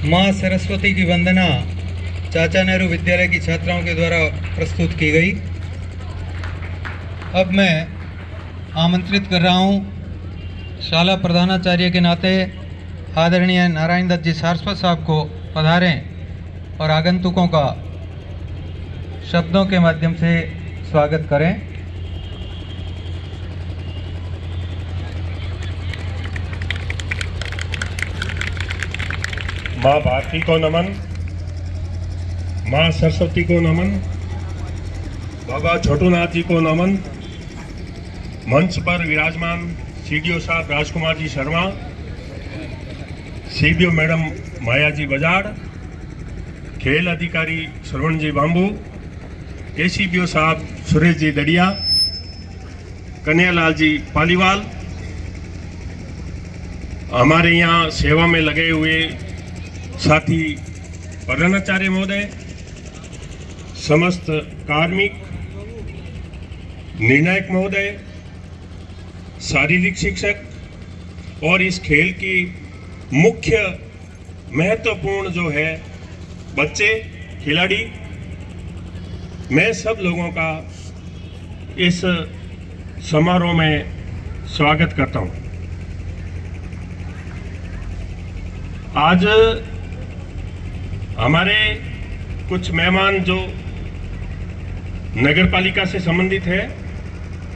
माँ सरस्वती की वंदना चाचा नेहरू विद्यालय की छात्राओं के द्वारा प्रस्तुत की गई। अब मैं आमंत्रित कर रहा हूँ शाला प्रधानाचार्य के नाते आदरणीय नारायण दत्त जी सारस्वत साहब को पधारें और आगंतुकों का शब्दों के माध्यम से स्वागत करें। माँ भारती को नमन, माँ सरस्वती को नमन, बाबा छोटूनाथ जी को नमन, मंच पर विराजमान सीडीओ साहब राजकुमार जी शर्मा, सीडीओ मैडम माया जी बजाड़, खेल अधिकारी श्रवण जी बांबू, एसीबीओ साहब सुरेश जी दड़िया, कन्हैयालाल जी पालीवाल, हमारे यहाँ सेवा में लगे हुए साथी प्रधानाचार्य महोदय, समस्त कार्मिक, निर्णायक महोदय, शारीरिक शिक्षक और इस खेल की मुख्य महत्वपूर्ण जो है बच्चे खिलाड़ी, मैं सब लोगों का इस समारोह में स्वागत करता हूं। आज हमारे कुछ मेहमान जो नगर पालिका से संबंधित है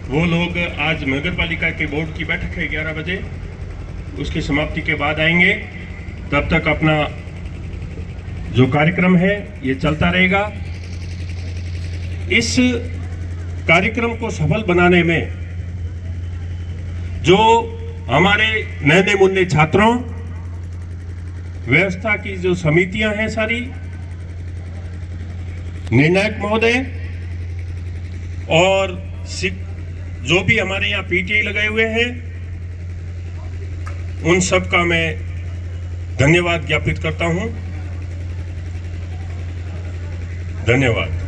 वो लोग आज नगर पालिका के बोर्ड की बैठक है 11 बजे, उसकी समाप्ति के बाद आएंगे। तब तक अपना जो कार्यक्रम है ये चलता रहेगा। इस कार्यक्रम को सफल बनाने में जो हमारे नन्हे मुन्ने छात्रों, व्यवस्था की जो समितियां हैं सारी, निर्णायक महोदय और जो भी हमारे यहाँ पीटीआई लगाए हुए हैं, उन सब का मैं धन्यवाद ज्ञापित करता हूं। धन्यवाद।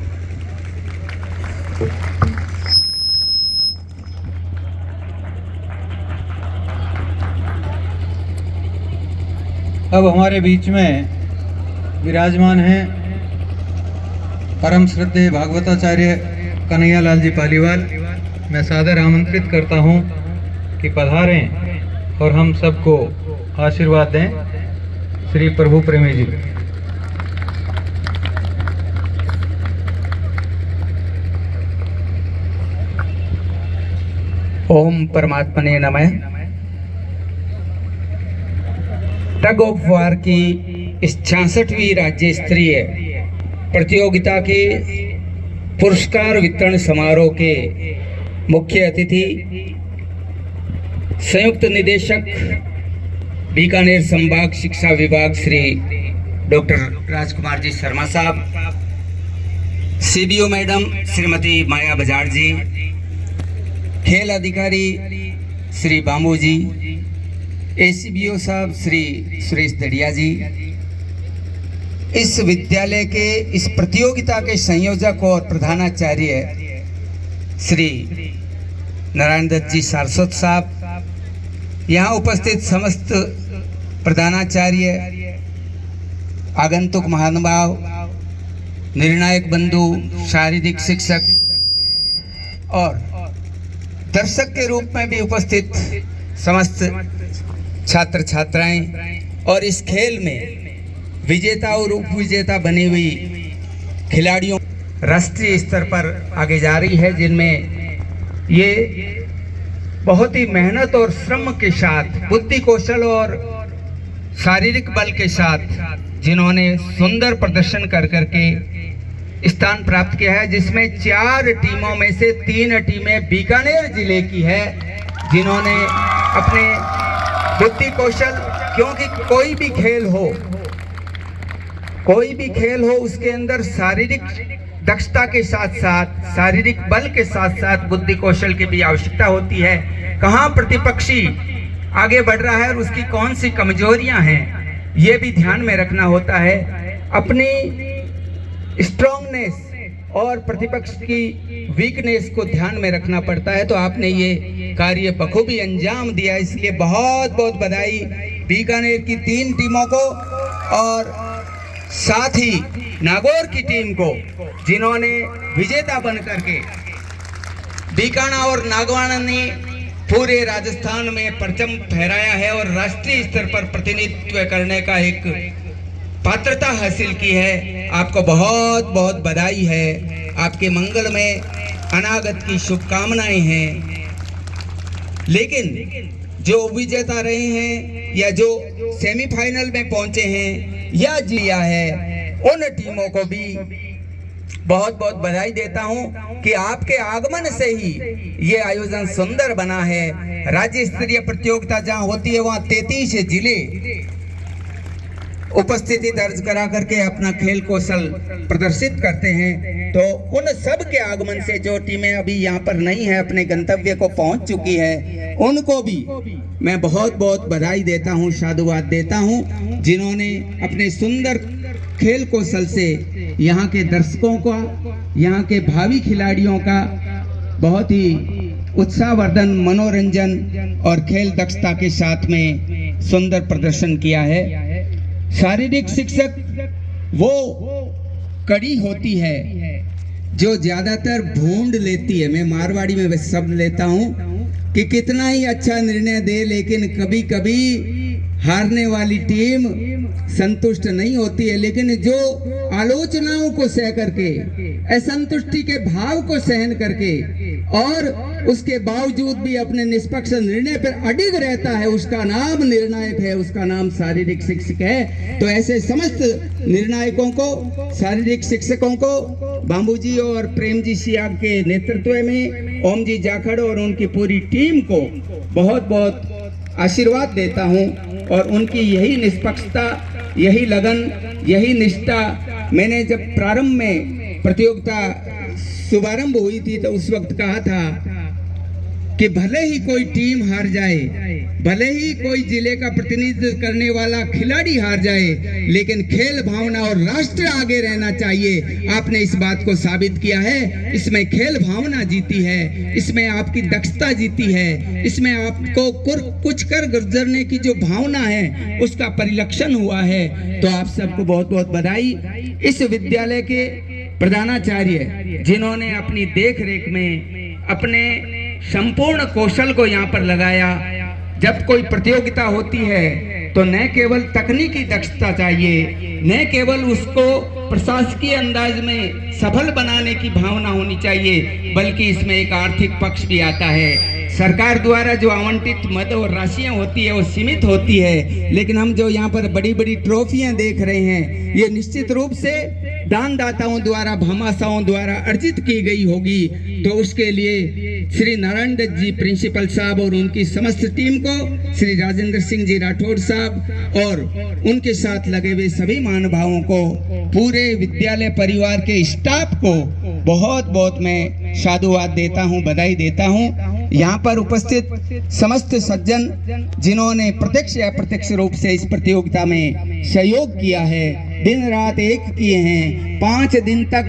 अब हमारे बीच में विराजमान हैं परम श्रद्धेय भागवताचार्य कन्हैयालाल जी पालीवाल। मैं सादर आमंत्रित करता हूं कि पधारें और हम सबको आशीर्वाद दें। श्री प्रभु प्रेमी जी। ओम परमात्मने नमः। टग ऑफ वार की इस 66वीं राज्य स्तरीय प्रतियोगिता के पुरस्कार वितरण समारोह के मुख्य अतिथि संयुक्त निदेशक बीकानेर संभाग शिक्षा विभाग श्री डॉक्टर राजकुमार जी शर्मा साहब, सीडीओ मैडम श्रीमती माया बजाड़ जी, खेल अधिकारी श्री बांबू जी, एसीबीओ साहब श्री सुरेश दड़िया जी, इस विद्यालय के इस प्रतियोगिता के संयोजक और प्रधानाचार्य श्री नारायण दत्त जी सारस्वत साहब, यहाँ उपस्थित समस्त प्रधानाचार्य, आगंतुक महानुभाव, निर्णायक बंधु, शारीरिक शिक्षक और दर्शक के रूप में भी उपस्थित समस्त छात्र छात्राएं और इस खेल में विजेता और उप विजेता बनी हुई खिलाड़ियों राष्ट्रीय स्तर पर आगे जा रही है, जिनमें ये बहुत ही मेहनत और श्रम के साथ, बुद्धि कौशल और शारीरिक बल के साथ जिन्होंने सुंदर प्रदर्शन कर करके स्थान प्राप्त किया है, जिसमें 4 टीमों में से 3 टीमें बीकानेर जिले की है, जिन्होंने अपने बुद्धि कौशल, क्योंकि कोई भी खेल हो उसके अंदर शारीरिक दक्षता के साथ साथ, शारीरिक बल के साथ साथ बुद्धि कौशल की भी आवश्यकता होती है। कहाँ प्रतिपक्षी आगे बढ़ रहा है और उसकी कौन सी कमजोरियां हैं, ये भी ध्यान में रखना होता है। अपनी स्ट्रॉन्गनेस और प्रतिपक्ष की वीकनेस को ध्यान में रखना पड़ता है। तो आपने ये कार्य बखूबी अंजाम दिया, इसलिए बहुत बहुत बधाई बीकानेर की 3 टीमों को। और साथ ही नागौर की टीम को जिन्होंने विजेता बनकर के बीकाना और नागवाना ने पूरे राजस्थान में परचम फहराया है और राष्ट्रीय स्तर पर प्रतिनिधित्व करने का एक पात्रता हासिल की है। आपको बहुत बहुत बधाई है, आपके मंगल में अनागत की शुभकामनाएं हैं। लेकिन जो विजेता रहे हैं या जो सेमीफाइनल में पहुंचे हैं या जिया है, उन टीमों को भी बहुत बहुत बधाई देता हूं कि आपके आगमन से ही ये आयोजन सुंदर बना है। राज्य स्तरीय प्रतियोगिता जहां होती है वहां 33 जिले उपस्थिति दर्ज करा करके अपना खेल कौशल प्रदर्शित करते हैं। तो उन सब के आगमन से जो टीमें अभी यहाँ पर नहीं है, अपने गंतव्य को पहुंच चुकी है, उनको भी मैं बहुत बहुत बधाई देता हूँ, साधुवाद देता हूँ, जिन्होंने अपने सुंदर खेल कौशल से यहाँ के दर्शकों का, यहाँ के भावी खिलाड़ियों का बहुत ही उत्साहवर्धन, मनोरंजन और खेल दक्षता के साथ में सुंदर प्रदर्शन किया है। शारीरिक शिक्षक वो कड़ी होती है जो ज्यादातर ढूंढ लेती है। मैं मारवाड़ी में वैसे शब्द लेता हूँ कि कितना ही अच्छा निर्णय दे, लेकिन कभी कभी हारने वाली टीम संतुष्ट नहीं होती है। लेकिन जो आलोचनाओं को सह करके, असंतुष्टि के भाव को सहन करके और उसके बावजूद भी अपने निष्पक्ष निर्णय पर अडिग रहता है, उसका नाम निर्णायक है, उसका नाम शारीरिक शिक्षक है। तो ऐसे समस्त निर्णायकों को, शारीरिक शिक्षकों को बाबू जी और प्रेम जी सियाग के नेतृत्व में ओम जी जाखड़ और उनकी पूरी टीम को बहुत बहुत आशीर्वाद देता हूं। और उनकी यही निष्पक्षता, यही लगन, यही निष्ठा, मैंने जब प्रारंभ में प्रतियोगिता शुभारंभ हुई थी तो उस वक्त कहा था कि भले ही कोई टीम हार जाए, भले ही कोई जिले का प्रतिनिधित्व करने वाला खिलाड़ी हार जाए, लेकिन खेल भावना और राष्ट्र आगे रहना चाहिए। आपने इस बात को साबित किया है। इसमें खेल भावना जीती है, इसमें आपकी दक्षता जीती है, इसमें आपको कुछ कर गुजरने की जो भावना है उसका परिलक्षण हुआ है। तो आप सबको बहुत बहुत बधाई। इस विद्यालय के प्रधानाचार्य जिन्होंने अपनी देख रेख में अपने संपूर्ण कौशल को यहाँ पर लगाया। जब कोई प्रतियोगिता होती है तो न केवल तकनीकी दक्षता चाहिए, न केवल उसको प्रशासकीय अंदाज में सफल बनाने की भावना होनी चाहिए, बल्कि इसमें एक आर्थिक पक्ष भी आता है। सरकार द्वारा जो आवंटित मद और राशियां होती है वो सीमित होती है, लेकिन हम जो यहाँ पर बड़ी बड़ी ट्रॉफियां देख रहे हैं ये निश्चित रूप से दानदाताओं द्वारा, भामाशाहों द्वारा अर्जित की गई होगी। तो उसके लिए श्री नारायण दत्त जी प्रिंसिपल साहब और उनकी समस्त टीम को, श्री राजेंद्र सिंह जी राठौड़ साहब और उनके साथ लगे हुए सभी महानुभावों को, पूरे विद्यालय परिवार के स्टाफ को बहुत बहुत मैं साधुवाद देता हूँ, बधाई देता हूँ। यहाँ पर उपस्थित समस्त सज्जन जिन्होंने प्रत्यक्ष या अप्रत्यक्ष रूप से इस प्रतियोगिता में सहयोग किया है, दिन रात एक किए हैं, 5 दिन तक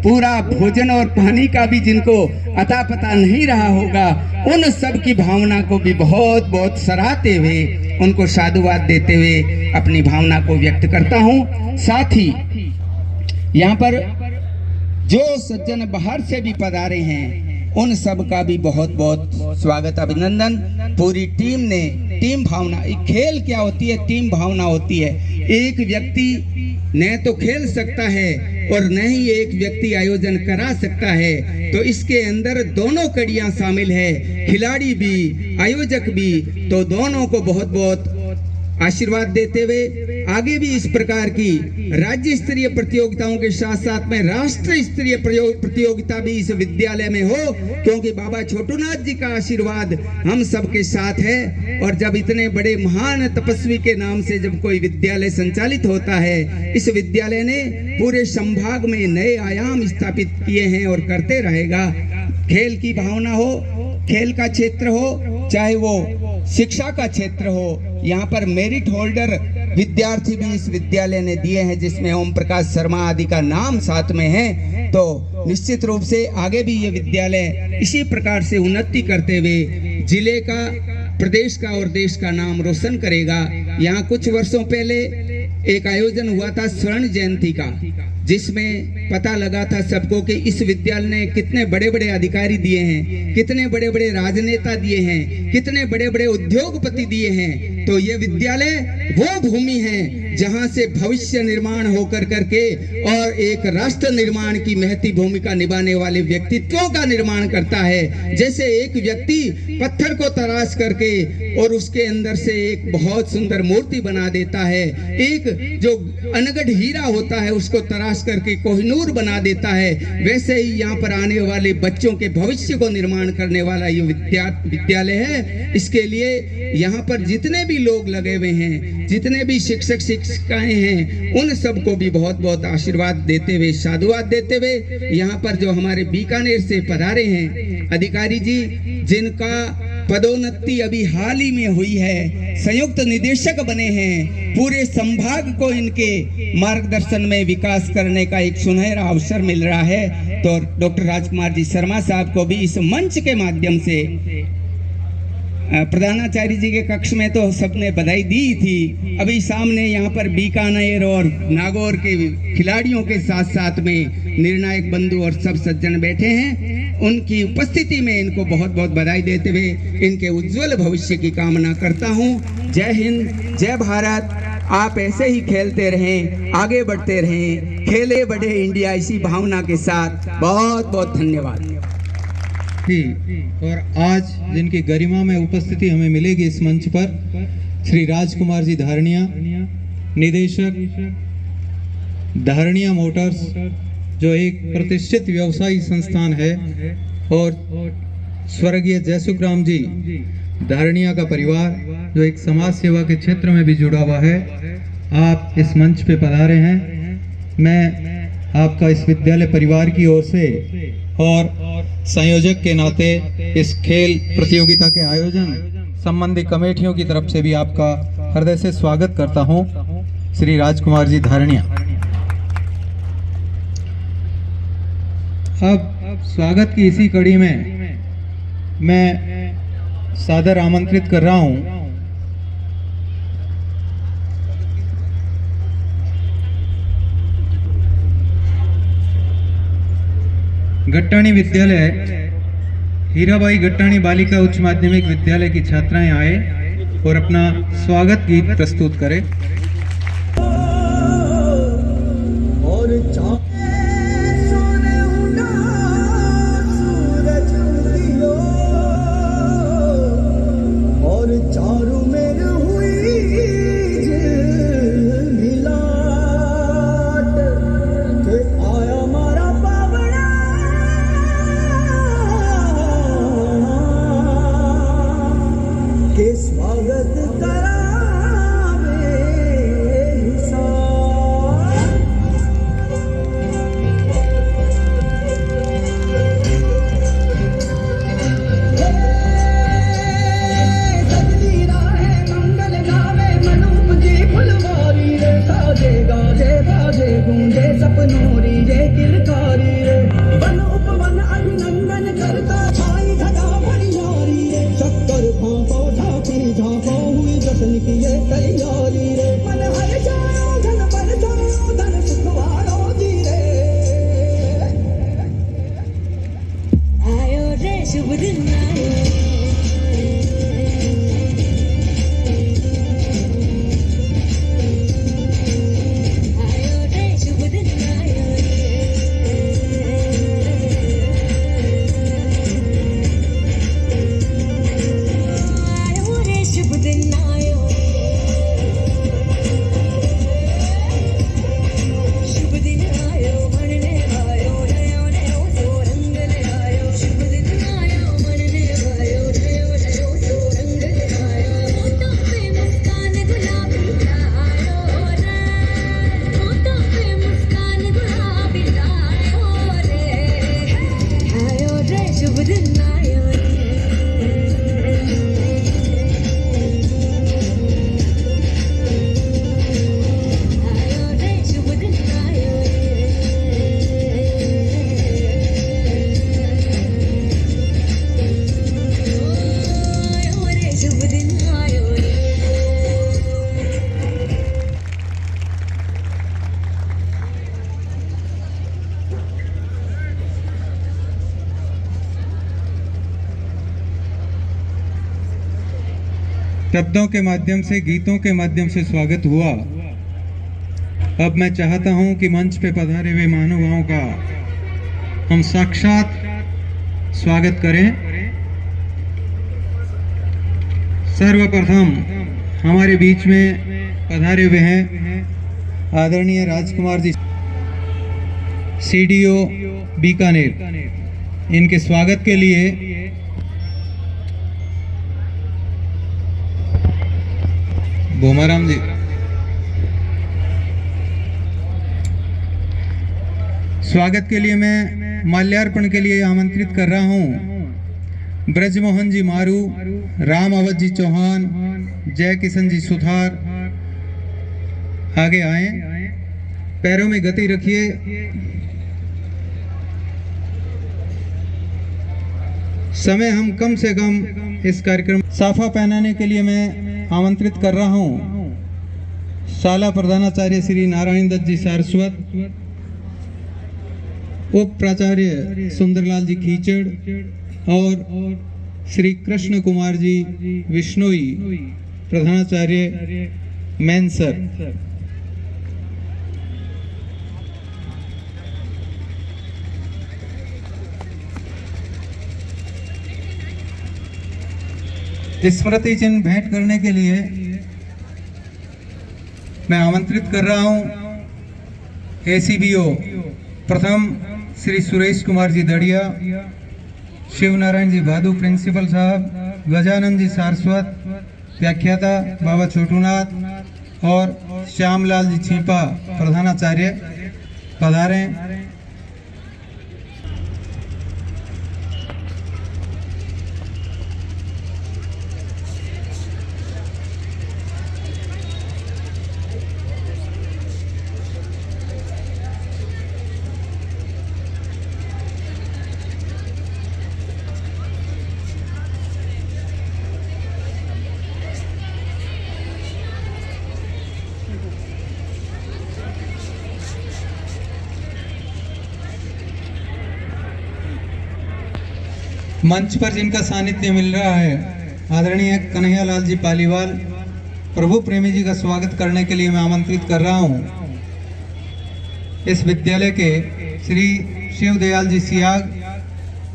पूरा भोजन और पानी का भी जिनको अता पता नहीं रहा होगा, उन सब की भावना को भी बहुत बहुत सराहते हुए, उनको साधुवाद देते हुए अपनी भावना को व्यक्त करता हूँ। साथ ही यहाँ पर जो सज्जन बाहर से भी पधारे हैं उन सब का भी बहुत बहुत स्वागत, अभिनंदन। पूरी टीम ने, टीम भावना, खेल क्या होती है? टीम भावना होती है। एक व्यक्ति न तो खेल सकता है और न ही एक व्यक्ति आयोजन करा सकता है। तो इसके अंदर दोनों कड़ियां शामिल है, खिलाड़ी भी, आयोजक भी। तो दोनों को बहुत बहुत आशीर्वाद देते हुए आगे भी इस प्रकार की राज्य स्तरीय प्रतियोगिताओं के साथ साथ में राष्ट्र स्तरीय प्रतियोगिता भी इस विद्यालय में हो, क्योंकि बाबा छोटूनाथ जी का आशीर्वाद हम सबके साथ है। और जब इतने बड़े महान तपस्वी के नाम से जब कोई विद्यालय संचालित होता है, इस विद्यालय ने पूरे संभाग में नए आयाम स्थापित किए हैं और करते रहेगा। खेल की भावना हो, खेल का क्षेत्र हो, चाहे वो शिक्षा का क्षेत्र हो, यहाँ पर मेरिट होल्डर विद्यार्थी भी इस विद्यालय ने दिए हैं, जिसमें ओम प्रकाश शर्मा आदि का नाम साथ में है। तो निश्चित रूप से आगे भी ये विद्यालय इसी प्रकार से उन्नति करते हुए जिले का, प्रदेश का और देश का नाम रोशन करेगा। यहाँ कुछ वर्षों पहले एक आयोजन हुआ था स्वर्ण जयंती का, जिसमें पता लगा था सबको कि इस विद्यालय ने कितने बड़े बड़े अधिकारी दिए हैं, कितने बड़े बड़े राजनेता दिए हैं, कितने बड़े बड़े उद्योगपति दिए हैं। तो ये विद्यालय वो भूमि है जहां से भविष्य निर्माण होकर करके और एक राष्ट्र निर्माण की महती भूमिका निभाने वाले व्यक्तित्वों का निर्माण करता है। जैसे एक व्यक्ति पत्थर को तराश करके और उसके अंदर से एक बहुत सुंदर मूर्ति बना देता है, एक जो अनगढ़ हीरा होता है उसको तराश करके कोहिनूर बना देता है, वैसे ही यहाँ पर आने वाले बच्चों के भविष्य को निर्माण करने वाला ये विद्यालय है। इसके लिए यहाँ पर जितने भी लोग लगे हुए हैं, जितने भी शिक्षक शिक्षिकाएं हैं, उन सबको भी बहुत बहुत आशीर्वाद देते हुए, साधुवाद देते हुए, यहाँ पर जो हमारे बीकानेर से पधारे हैं अधिकारी जी, जिनका पदोन्नति अभी हाल ही में हुई है, संयुक्त निदेशक बने हैं, पूरे संभाग को इनके मार्गदर्शन में विकास करने का एक सुनहरा अवसर मिल रहा है। तो डॉक्टर राजकुमार जी शर्मा साहब को भी इस मंच के माध्यम से, प्रधानाचार्य जी के कक्ष में तो सबने बधाई दी थी, अभी सामने यहाँ पर बीकानेर और नागौर के खिलाड़ियों के साथ साथ में निर्णायक बंधु और सब सज्जन बैठे हैं, उनकी उपस्थिति में इनको बहुत बहुत बधाई देते हुए इनके उज्जवल भविष्य की कामना करता हूँ। जय हिंद, जय भारत। आप ऐसे ही खेलते रहें, आगे बढ़ते रहें, खेले बढ़े इंडिया, इसी भावना के साथ बहुत बहुत धन्यवाद। और आज जिनकी गरिमा में उपस्थिति हमें मिलेगी इस मंच पर, श्री राजकुमार जी धारणिया, निदेशक धारणिया मोटर्स, जो एक प्रतिष्ठित व्यवसायी संस्थान है, और स्वर्गीय जयसुखराम जी धारणिया का परिवार जो एक समाज सेवा के क्षेत्र में भी जुड़ा हुआ है। आप इस मंच पे पधारे हैं। मैं आपका इस विद्यालय परिवार की ओर से और संयोजक के नाते इस खेल प्रतियोगिता के आयोजन संबंधी कमेटियों की तरफ से भी आपका हृदय से स्वागत करता हूं। श्री राजकुमार जी धारणिया। अब स्वागत की इसी कड़ी में मैं सादर आमंत्रित कर रहा हूं गट्टाणी विद्यालय, हीराबाई गट्टाणी बालिका उच्च माध्यमिक विद्यालय की छात्राएं आए और अपना स्वागत गीत प्रस्तुत करें। शब्दों के माध्यम से, गीतों के माध्यम से स्वागत हुआ। अब मैं चाहता हूं कि मंच पे पधारे हुए महानुभावों का हम साक्षात स्वागत करें। सर्वप्रथम हमारे बीच में पधारे हुए हैं आदरणीय राजकुमार जी, सीडीओ बीकानेर। इनके स्वागत के लिए भोमाराम जी, स्वागत के लिए मैं माल्यार्पण के लिए आमंत्रित कर रहा हूं ब्रजमोहन जी मारू, राम अवध जी चौहान, जय किशन जी सुथार। आगे आए, पैरों में गति रखिए। समय हम कम से कम इस कार्यक्रम साफा पहनाने के लिए मैं आमंत्रित कर रहा हूं शाला प्रधानाचार्य श्री नारायण दत्त जी सारस्वत, उप प्राचार्य सुंदरलाल जी खीचड़ और श्री कृष्ण कुमार जी विश्नोई, प्रधानाचार्य मैनसर। स्मृति चिन्ह भेंट करने के लिए मैं आमंत्रित कर रहा हूं एसीबीओ प्रथम श्री सुरेश कुमार जी दड़िया, शिव नारायण जी भादू प्रिंसिपल साहब, गजानंद जी सारस्वत व्याख्याता बाबा छोटूनाथ और श्यामलाल जी छीपा प्रधानाचार्य पधारें। मंच पर जिनका सानिध्य मिल रहा है आदरणीय कन्हैयालाल जी पालीवाल, प्रभु प्रेमी जी का स्वागत करने के लिए मैं आमंत्रित कर रहा हूं। इस विद्यालय के श्री शिव दयाल जी सियाग,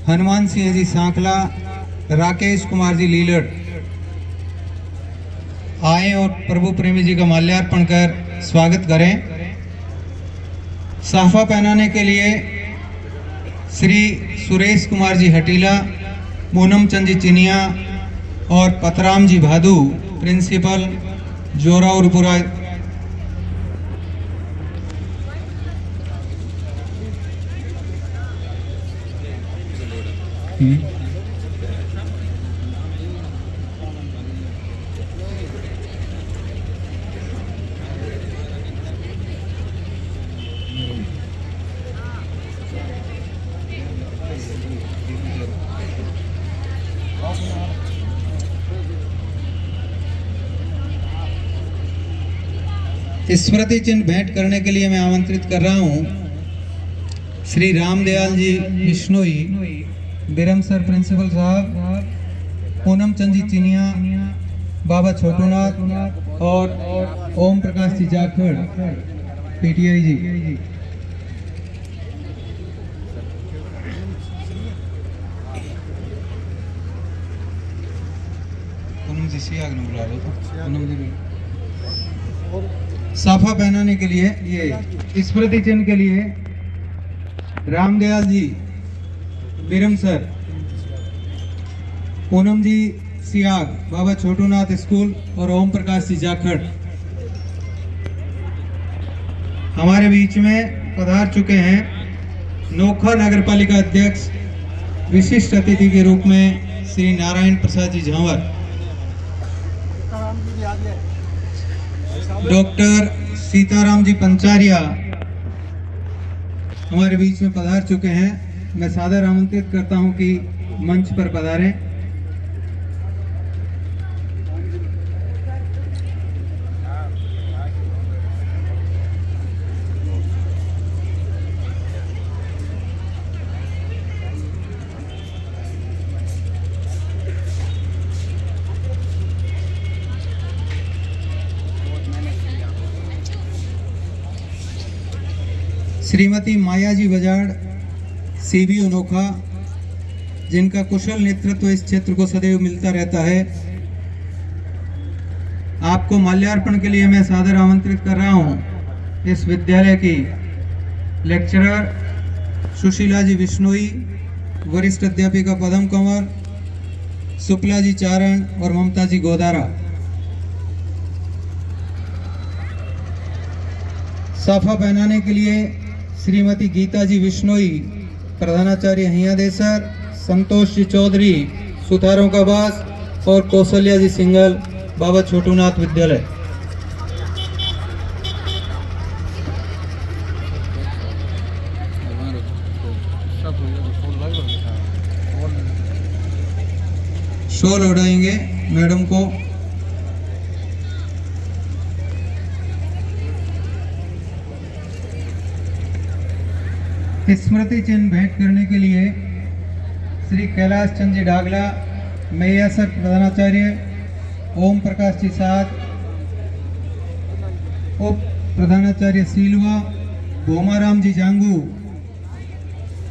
हनुमान सिंह जी सांखला, राकेश कुमार जी लीलड़ आए और प्रभु प्रेमी जी का माल्यार्पण कर स्वागत करें। साफा पहनाने के लिए श्री सुरेश कुमार जी हटीला, पूनम चंद जी चिनिया और पतराम जी भादू प्रिंसिपल जोरावरपुरा। स्मृति चिन्ह भेंट करने के लिए मैं आमंत्रित कर रहा हूं श्री रामदयाल जी विश्नोई, बिरमसर प्रिंसिपल साहब, पूनम चंद जी चिनिया, बाबा छोटूनाथ और ओम प्रकाश जी जाखड़ पीटीआई जी। पूनम जी सियाग ने बुला लो तो पूनम जी साफा पहनाने के लिए ये स्मृति चिन्ह के लिए रामदयाल जी बिरमसर, पूनम जी सियाग, बाबा छोटूनाथ स्कूल और ओम प्रकाश जी जाखड़ हमारे बीच में पधार चुके हैं। नोखा नगर पालिका अध्यक्ष विशिष्ट अतिथि के रूप में श्री नारायण प्रसाद जी झांवर, डॉक्टर सीताराम जी पंचारिया हमारे बीच में पधार चुके हैं। मैं सादर आमंत्रित करता हूं कि मंच पर पधारें। श्रीमती मायाजी बजाड़, सीबी अनोखा, जिनका कुशल नेतृत्व इस क्षेत्र को सदैव मिलता रहता है। आपको माल्यार्पण के लिए मैं सादर आमंत्रित कर रहा हूं इस विद्यालय की लेक्चरर सुशीला जी बिश्नोई, वरिष्ठ अध्यापिका पदम कंवर, शुक्ला जी चारण और ममता जी गोदारा। साफा पहनाने के लिए श्रीमती गीता जी बिश्नोई, प्रधानाचार्य हियादेसर, संतोष जी चौधरी, सुथारों का बास और कौशल्या जी सिंगल, बाबा छोटूनाथ विद्यालय। शॉल उड़ाएंगे मैडम को। स्मृति चिन्ह भेंट करने के लिए श्री कैलाश चंद जी डागला, मैयासर प्रधानाचार्य, ओम प्रकाश जी साध, उप प्रधानाचार्य सीलवा, भोमाराम जी जांगू,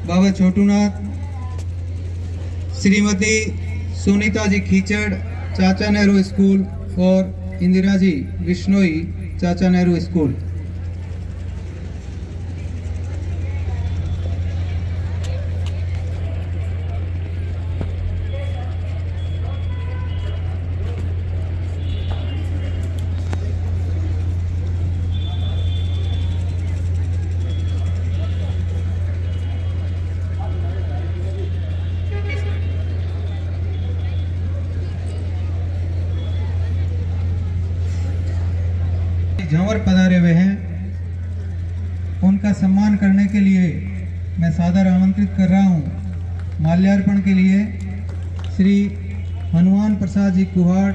बाबा छोटूनाथ, श्रीमती सुनीता जी खीचड़, चाचा नेहरू स्कूल और इंदिरा जी बिश्नोई, चाचा नेहरू स्कूल। झंवर पधारे हुए हैं, उनका सम्मान करने के लिए मैं सादर आमंत्रित कर रहा हूं। माल्यार्पण के लिए श्री हनुमान प्रसाद जी कुहाड़,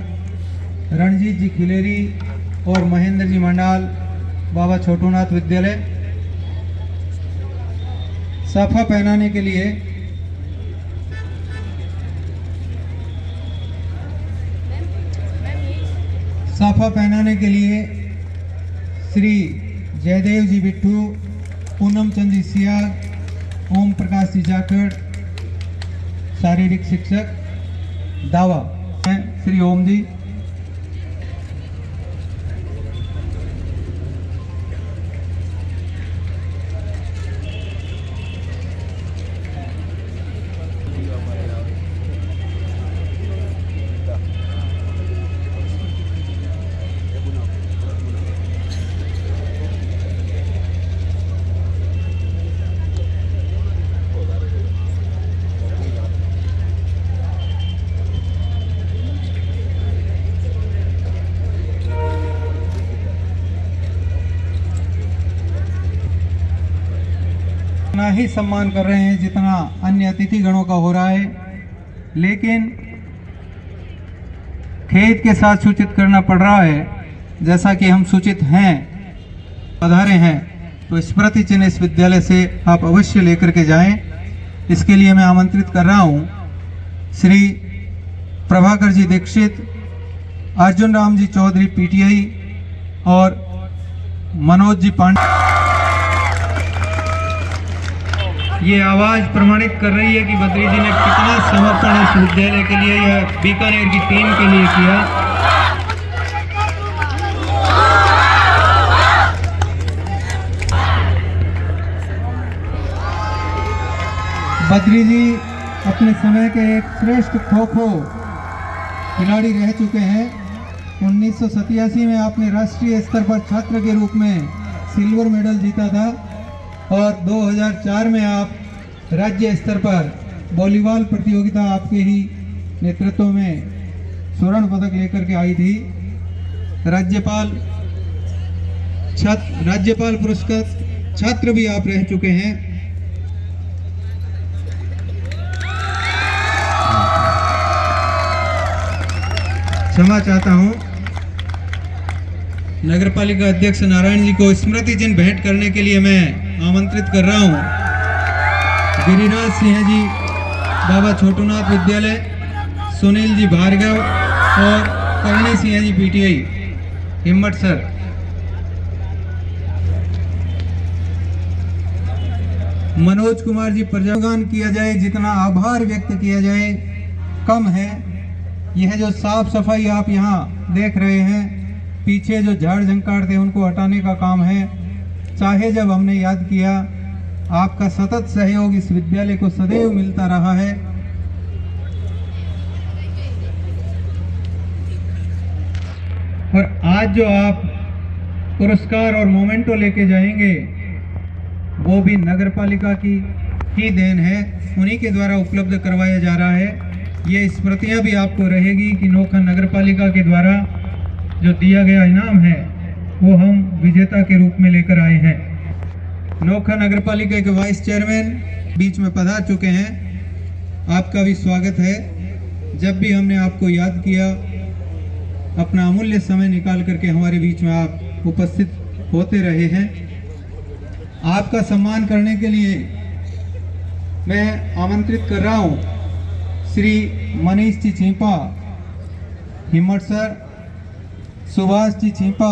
रणजीत जी खिलेरी और महेंद्र जी मंडाल, बाबा छोटूनाथ विद्यालय। साफा पहनाने के लिए श्री जयदेव जी बिट्ठू, पूनम चंद जी सियाग, ओम प्रकाश जी जाखड़, शारीरिक शिक्षक दावा, श्री ओम जी। उतना ही सम्मान कर रहे हैं जितना अन्य अतिथि गणों का हो रहा है, लेकिन खेद के साथ सूचित करना पड़ रहा है, जैसा कि हम सूचित हैं, पधारे हैं, तो स्मृति चिन्ह इस विद्यालय से आप अवश्य लेकर के जाएं। इसके लिए मैं आमंत्रित कर रहा हूं श्री प्रभाकर जी दीक्षित, अर्जुन राम जी चौधरी पीटीआई और मनोज जी पांडे। ये आवाज प्रमाणित कर रही है कि बद्री जी ने कितना समर्पण इस विद्यालय के लिए या बीकानेर की टीम के लिए किया। बद्री जी अपने समय के एक श्रेष्ठ खो-खो खिलाड़ी रह चुके हैं। 1987 में आपने राष्ट्रीय स्तर पर छात्र के रूप में सिल्वर मेडल जीता था और 2004 में आप राज्य स्तर पर वॉलीबॉल प्रतियोगिता आपके ही नेतृत्व में स्वर्ण पदक लेकर के आई थी। राज्यपाल पुरस्कृत छात्र भी आप रह चुके हैं। क्षमा चाहता हूं। नगरपालिका अध्यक्ष नारायण जी को स्मृति चिन्ह भेंट करने के लिए मैं आमंत्रित कर रहा हूं। गिरिराज सिंह जी, बाबा छोटूनाथ विद्यालय, सुनील जी भार्गव और करणी सिंह जी पीटीआई, हिम्मत सर। मनोज कुमार जी प्रजागान किया जाए, जितना आभार व्यक्त किया जाए कम है। यह जो साफ सफाई आप यहाँ देख रहे हैं, पीछे जो झाड़ झंकार थे उनको हटाने का काम है। चाहे जब हमने याद किया, आपका सतत सहयोग इस विद्यालय को सदैव मिलता रहा है। और आज जो आप पुरस्कार और मोमेंटो लेके जाएंगे, वो भी नगर पालिका की ही देन है, उन्हीं के द्वारा उपलब्ध करवाया जा रहा है। ये स्मृतियाँ भी आपको रहेगी कि नोखा नगर पालिका के द्वारा जो दिया गया इनाम है वो हम विजेता के रूप में लेकर आए हैं। नोखा नगर पालिका के वाइस चेयरमैन बीच में पधार चुके हैं, आपका भी स्वागत है। जब भी हमने आपको याद किया, अपना अमूल्य समय निकाल करके हमारे बीच में आप उपस्थित होते रहे हैं। आपका सम्मान करने के लिए मैं आमंत्रित कर रहा हूं श्री मनीष जी छिंपा हिम्मत सर, सुभाष जी छिंपा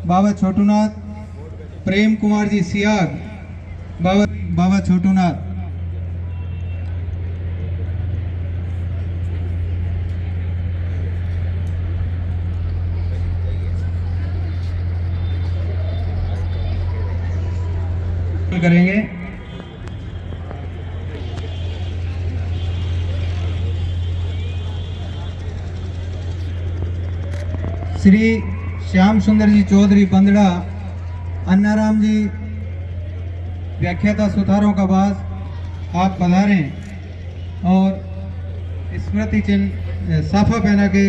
बाबा छोटूनाथ, प्रेम कुमार जी सियाग बाबा छोटूनाथ। करेंगे श्री श्याम सुंदर जी चौधरी पंदड़ा, अन्नाराम जी व्याख्याता सुथारों का बास, आप पधारें और स्मृति चिन्ह साफा पहना के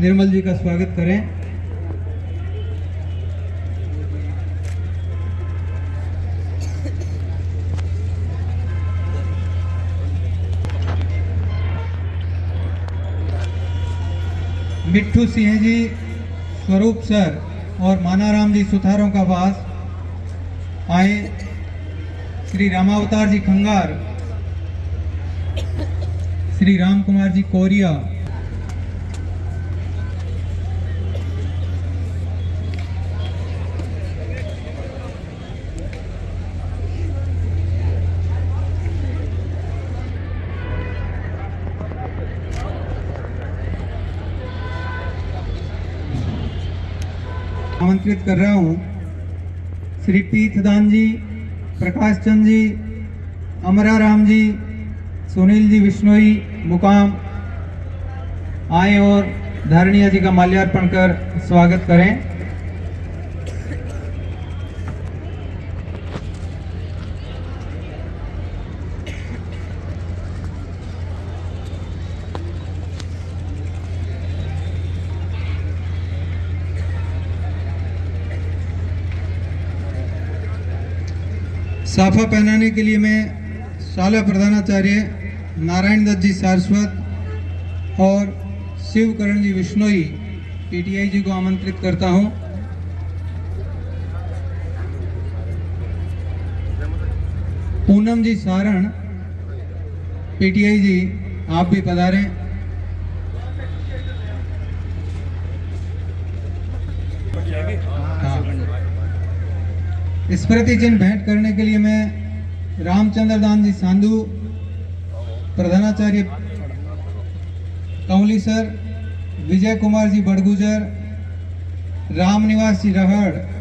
निर्मल जी का स्वागत करें। मिट्ठू सिंह जी स्वरूप सर और मानाराम जी सुथारों का वास आए। श्री रामावतार जी खंगार, श्री राम कुमार जी कोरिया, आमंत्रित कर रहा हूं श्री पीथदान जी, प्रकाश चंद जी, अमराराम जी, सुनील जी विश्नोई मुकाम आए और धारणिया जी का माल्यार्पण कर स्वागत करें। साफा पहनाने के लिए मैं शाला प्रधानाचार्य नारायण दत्त जी सारस्वत और शिवकरण जी विश्नोई पीटीआई जी को आमंत्रित करता हूं। पूनम जी सारण पीटीआई जी, आप भी पधारें। स्मृति चिन्ह भेंट करने के लिए मैं रामचंद्र दान जी सांधु, प्रधानाचार्य कंवली सर, विजय कुमार जी बड़गुजर, रामनिवास जी रहड़,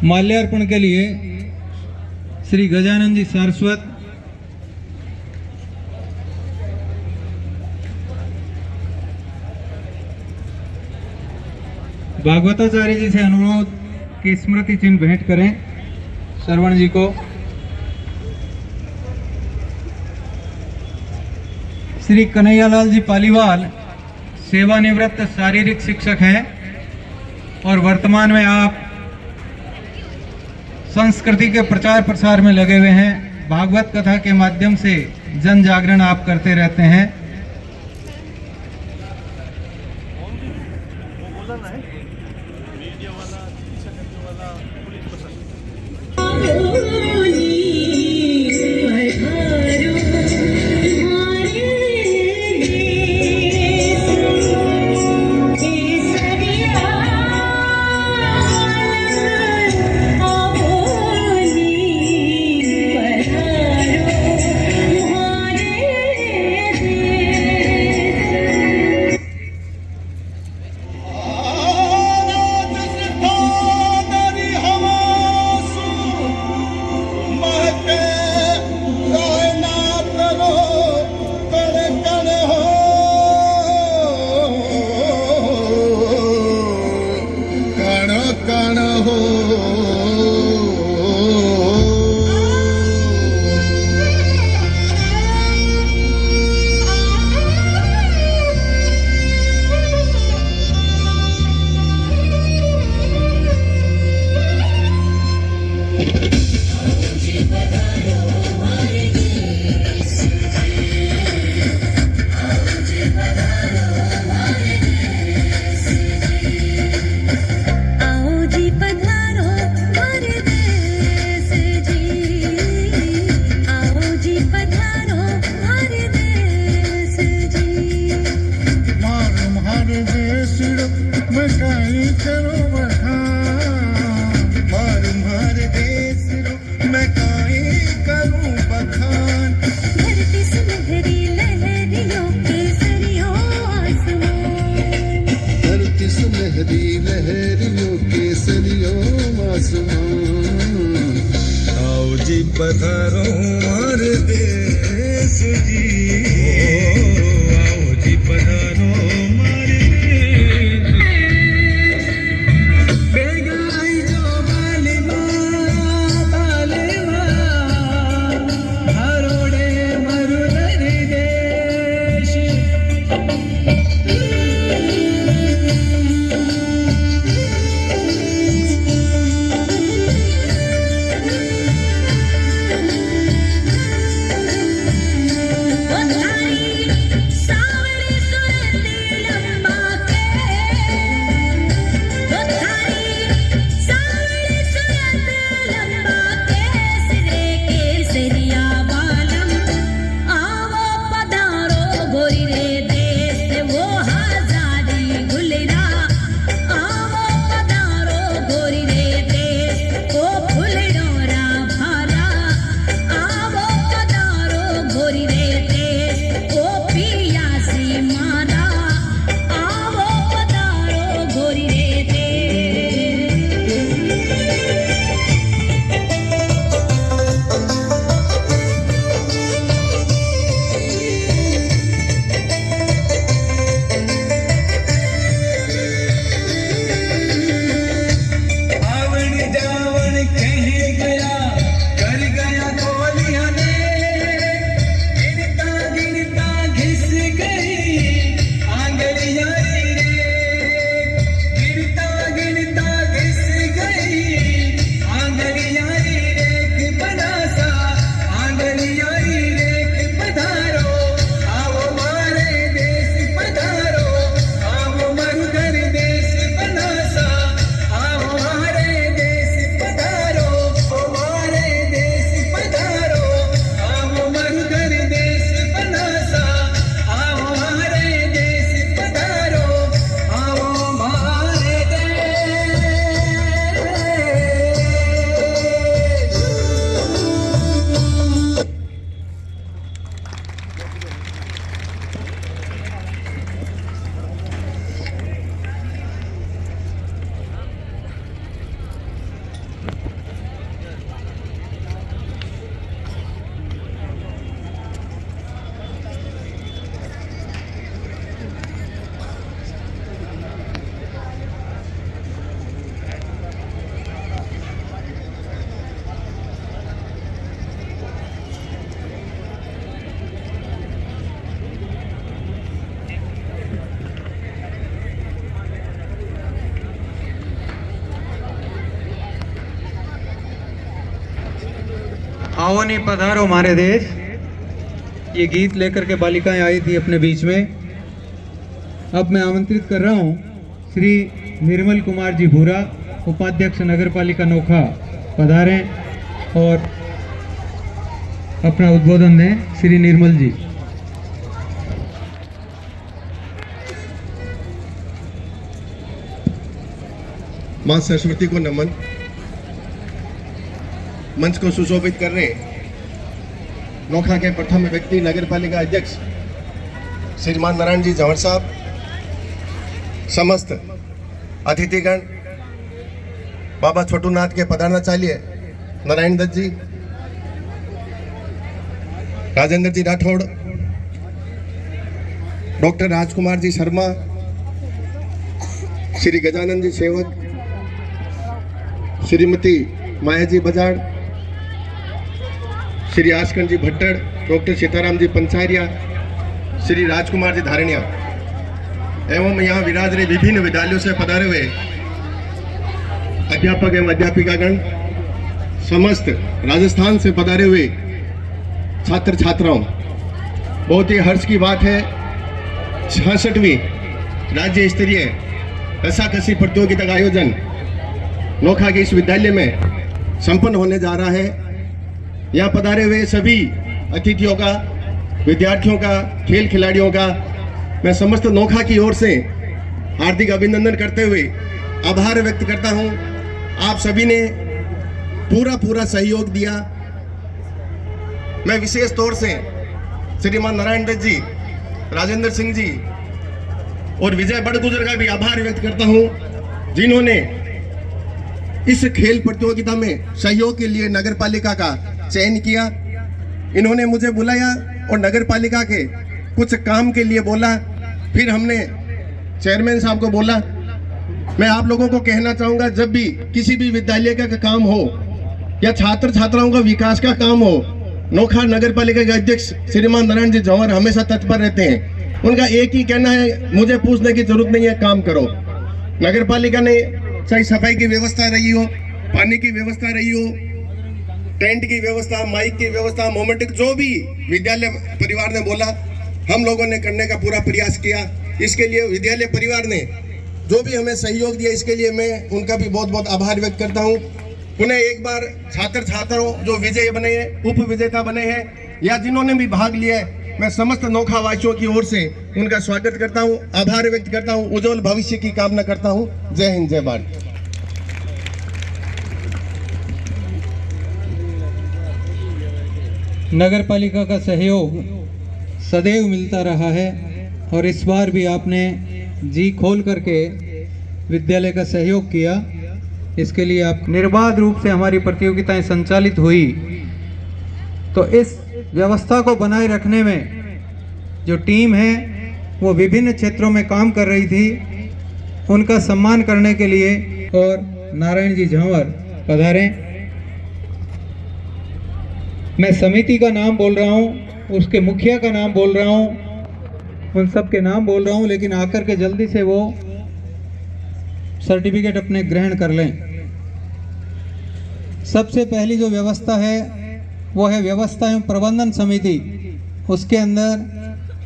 माल्यार्पण के लिए श्री गजानंद जी सारस्वत, भागवताचार्य जी से अनुरोध कि स्मृति चिन्ह भेंट करें श्रवण जी को। श्री कन्हैयालाल जी पालीवाल सेवानिवृत्त शारीरिक शिक्षक हैं और वर्तमान में आप संस्कृति के प्रचार प्रसार में लगे हुए हैं। भागवत कथा के माध्यम से जन जागरण आप करते रहते हैं। आओ नहीं पधारो हमारे देश, ये गीत लेकर के बालिकाएं आई थी अपने बीच में। अब मैं आमंत्रित कर रहा हूँ श्री निर्मल कुमार जी भूरा, उपाध्यक्ष नगर पालिका नोखा, पधारें और अपना उद्बोधन दें। श्री निर्मल जी। मां सरस्वती को नमन। मंच को सुशोभित कर रहे नोखा के प्रथम व्यक्ति नगर पालिका अध्यक्ष श्रीमान नारायण जी जंवर साहब, समस्त अतिथिगण, बाबा छोटूनाथ के प्रधानाचार्य नारायण दत्त जी, राजेंद्र जी राठौड़, डॉक्टर राजकुमार जी शर्मा, श्री गजानंद जी सेवक, श्रीमती माया जी बजाड़, श्री आशकन जी भट्टड़, डॉक्टर सीताराम जी पंचारिया, श्री राजकुमार जी धारणिया एवं यहाँ विराज रहे विभिन्न विद्यालयों से पधारे हुए अध्यापक एवं अध्यापिकागण, समस्त राजस्थान से पधारे हुए छात्र छात्राओं, बहुत ही हर्ष की बात है 66वीं राज्य स्तरीय रस्साकसी प्रतियोगिता का आयोजन नोखा के इस विद्यालय में संपन्न होने जा रहा है। यहाँ पधारे हुए सभी अतिथियों का, विद्यार्थियों का, खेल खिलाड़ियों का मैं समस्त नोखा की ओर से हार्दिक अभिनंदन करते हुए आभार व्यक्त करता हूँ। आप सभी ने पूरा सहयोग दिया। मैं विशेष तौर से श्रीमान नारायण दत्त जी, राजेंद्र सिंह जी और विजय बड़गुजर का भी आभार व्यक्त करता हूँ, जिन्होंने इस खेल प्रतियोगिता में सहयोग के लिए नगर पालिका का चयन किया। इन्होंने मुझे बुलाया और नगर पालिका के कुछ काम के लिए बोला। फिर हमने चेयरमैन साहब को बोला। मैं आप लोगों को कहना चाहूँगा, जब भी किसी भी विद्यालय का काम हो या छात्र छात्राओं का विकास का काम हो, नोखा नगर पालिका के अध्यक्ष श्रीमान नारायण जी जंवर हमेशा तत्पर रहते हैं। उनका एक ही कहना है, मुझे पूछने की जरूरत नहीं है, काम करो। नगर पालिका ने चाहे सफाई की व्यवस्था रही हो, पानी की व्यवस्था रही हो, टेंट की व्यवस्था, माइक की व्यवस्था, मोमेंटिक, जो भी विद्यालय परिवार ने बोला, हम लोगों ने करने का पूरा प्रयास किया। इसके लिए विद्यालय परिवार ने जो भी हमें सहयोग दिया, इसके लिए मैं उनका भी बहुत बहुत आभार व्यक्त करता हूँ। पुनः एक बार छात्र छात्राओं जो विजय बने हैं, उप विजेता बने हैं या जिन्होंने भी भाग लिया है, मैं समस्त नोखा वासियों की ओर से उनका स्वागत करता हूं, आभार व्यक्त करता हूं, उज्जवल भविष्य की कामना करता हूं। जय हिंद, जय भारत। नगर पालिका का सहयोग सदैव मिलता रहा है और इस बार भी आपने जी खोल करके विद्यालय का सहयोग किया। इसके लिए आप निर्बाध रूप से हमारी प्रतियोगिताएं संचालित हुई, तो इस व्यवस्था को बनाए रखने में जो टीम है वो विभिन्न क्षेत्रों में काम कर रही थी, उनका सम्मान करने के लिए और नारायण जी जंवर पधारें। मैं समिति का नाम बोल रहा हूँ, उसके मुखिया का नाम बोल रहा हूँ, उन सब के नाम बोल रहा हूँ, लेकिन आकर के जल्दी से वो सर्टिफिकेट अपने ग्रहण कर लें। सबसे पहली जो व्यवस्था है वो है व्यवस्था एवं प्रबंधन समिति। उसके अंदर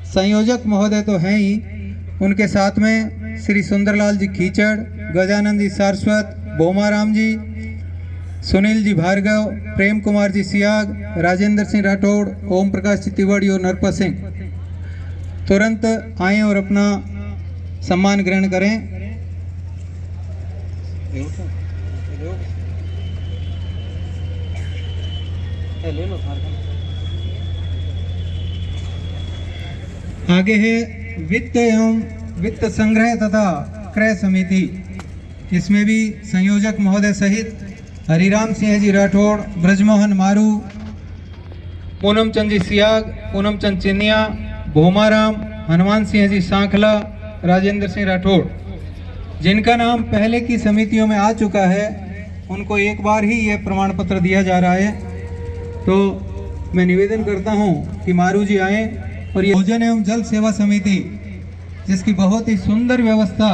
संयोजक महोदय तो हैं ही, उनके साथ में श्री सुंदरलाल जी खीचड़, गजानंद जी सारस्वत, बोमाराम जी, सुनील जी भार्गव, प्रेम कुमार जी सियाग, राजेंद्र सिंह राठौड़, ओम प्रकाश जी तिवाड़ी और नरपत सिंह तुरंत आएं और अपना सम्मान ग्रहण करें। आगे है वित्त एवं वित्त संग्रह तथा क्रय समिति। इसमें भी संयोजक महोदय सहित हरिराम सिंह जी राठौड़, ब्रजमोहन मारू, पूनम चंद जी सियाग, पूनम चंद चिनिया, भोमाराम, हनुमान सिंह जी सांखला, राजेंद्र सिंह राठौड़, जिनका नाम पहले की समितियों में आ चुका है, उनको एक बार ही ये प्रमाण पत्र दिया जा रहा है। तो मैं निवेदन करता हूं कि मारू जी आए। और ये भोजन एवं जल सेवा समिति, जिसकी बहुत ही सुंदर व्यवस्था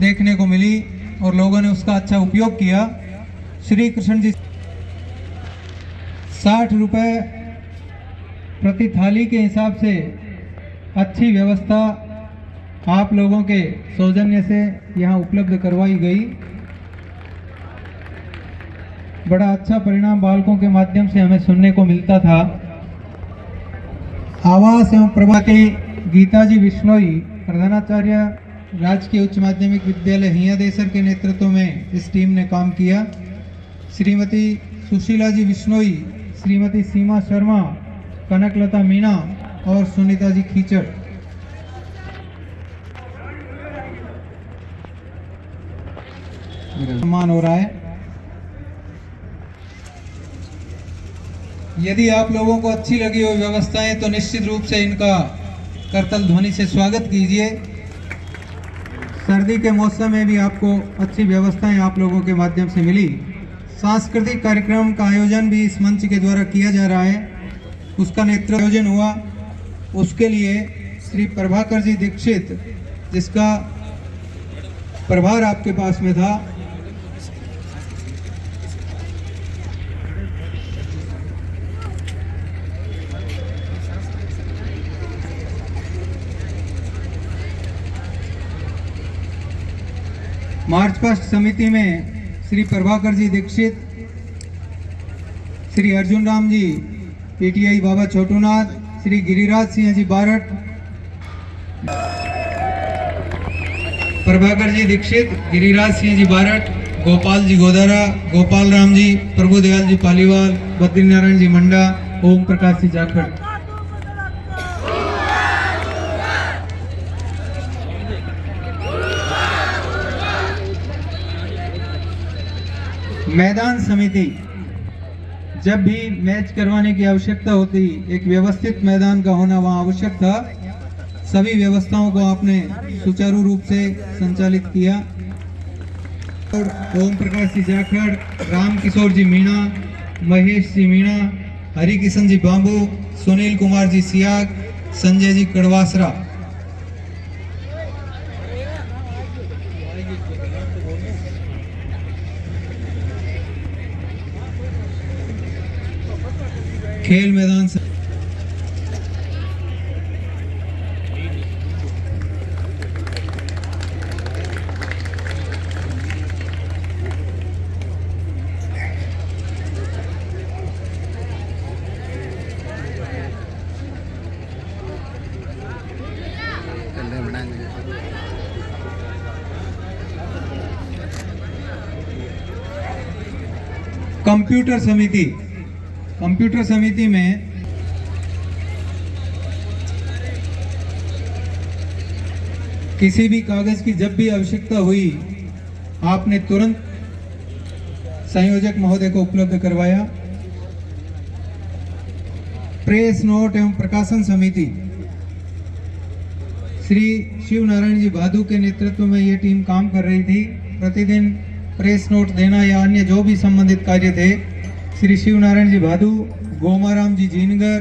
देखने को मिली और लोगों ने उसका अच्छा उपयोग किया। श्री कृष्ण जी 60 रुपये प्रति थाली के हिसाब से अच्छी व्यवस्था आप लोगों के सौजन्य से यहाँ उपलब्ध करवाई गई। बड़ा अच्छा परिणाम बालकों के माध्यम से हमें सुनने को मिलता था। आवास एवं प्रभाती गीताजी बिश्नोई प्रधानाचार्य राजकीय उच्च माध्यमिक विद्यालय हियादेसर के नेतृत्व में इस टीम ने काम किया। श्रीमती सुशीला जी बिश्नोई, श्रीमती सीमा शर्मा, कनकलता मीणा और सुनीता जी खीचड़। सम्मान हो रहा है। यदि आप लोगों को अच्छी लगी हुई व्यवस्थाएं तो निश्चित रूप से इनका करतल ध्वनि से स्वागत कीजिए। सर्दी के मौसम में भी आपको अच्छी व्यवस्थाएं आप लोगों के माध्यम से मिली। सांस्कृतिक कार्यक्रम का आयोजन भी इस मंच के द्वारा किया जा रहा है, उसका नेतृत्व आयोजन हुआ। उसके लिए श्री प्रभाकर जी दीक्षित, जिसका प्रभार आपके पास में था, मार्च पास्ट समिति में श्री प्रभाकर जी दीक्षित, श्री अर्जुन राम जी पीटीआई बाबा छोटूनाथ, श्री गिरिराज सिंह जी बारट, प्रभाकर जी दीक्षित, गिरिराज सिंह जी बारट, गोपाल जी गोदारा, गोपाल राम जी, प्रभुदयाल जी पालीवाल, बद्रीनारायण जी मंडा, ओम प्रकाश जी जाखड़। मैदान समिति, जब भी मैच करवाने की आवश्यकता होती, एक व्यवस्थित मैदान का होना वहां आवश्यक था। सभी व्यवस्थाओं को आपने सुचारू रूप से संचालित किया। और ओम प्रकाश जी जाखड़, राम किशोर जी मीणा, महेश जी मीणा, हरि किशन जी बांबू, सुनील कुमार जी सियाग, संजय जी कड़वासरा। खेल मैदान से कंप्यूटर समिति, कंप्यूटर समिति में किसी भी कागज की जब भी आवश्यकता हुई, आपने तुरंत संयोजक महोदय को उपलब्ध करवाया। प्रेस नोट एवं प्रकाशन समिति, श्री शिव नारायण जी भादू के नेतृत्व में ये टीम काम कर रही थी। प्रतिदिन प्रेस नोट देना या अन्य जो भी संबंधित कार्य थे, श्री शिव नारायण जी भादू, गोमाराम जी जीनगर,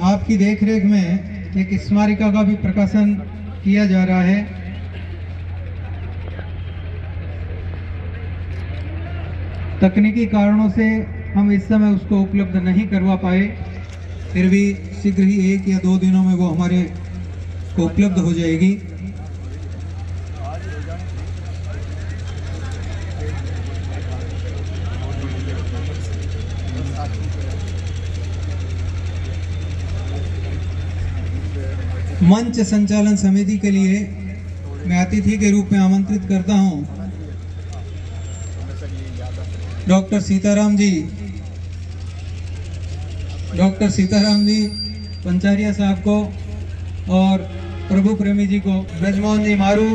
आपकी देखरेख में एक स्मारिका का भी प्रकाशन किया जा रहा है। तकनीकी कारणों से हम इस समय उसको उपलब्ध नहीं करवा पाए, फिर भी शीघ्र ही 1 या 2 दिनों में वो हमारे को उपलब्ध हो जाएगी। मंच संचालन समिति के लिए मैं अतिथि के रूप में आमंत्रित करता हूं डॉक्टर सीताराम जी पंचारिया साहब को और प्रभु प्रेमी जी को, ब्रजमोहन जी मारू,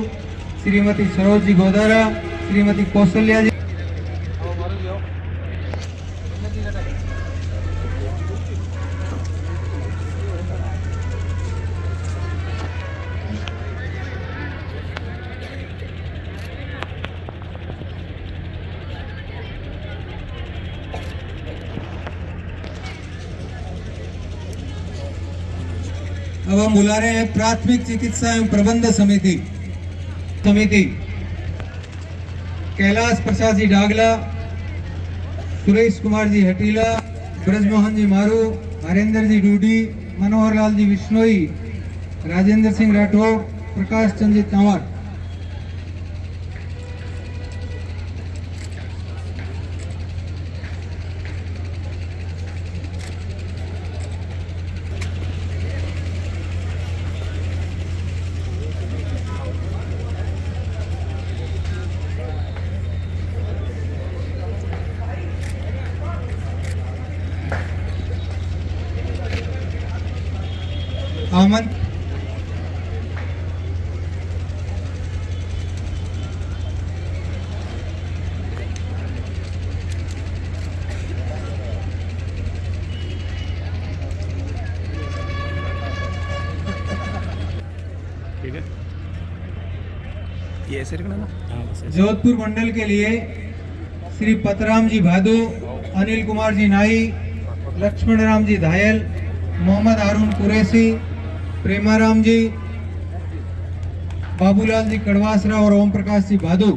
श्रीमती सरोज जी गोदारा, श्रीमती कौशल्या जी, अब हम बुला रहे हैं प्राथमिक चिकित्सा एवं प्रबंध समिति कैलाश प्रसाद जी डागला, सुरेश कुमार जी हटीला, ब्रजमोहन जी मारू, हरेंद्र जी डूडी, मनोहर लाल जी विश्नोई, राजेंद्र सिंह राठौर, प्रकाश चंद जी तंवर। आमंत्रित ठीक है, ये ऐसे रखना ना। जोधपुर मंडल के लिए श्री पतराम जी भादू, अनिल कुमार जी नाई, लक्ष्मण राम जी धायल, मोहम्मद हारून कुरैशी, प्रेमाराम जी, बाबूलाल जी कड़वासरा और ओम प्रकाश जी भादू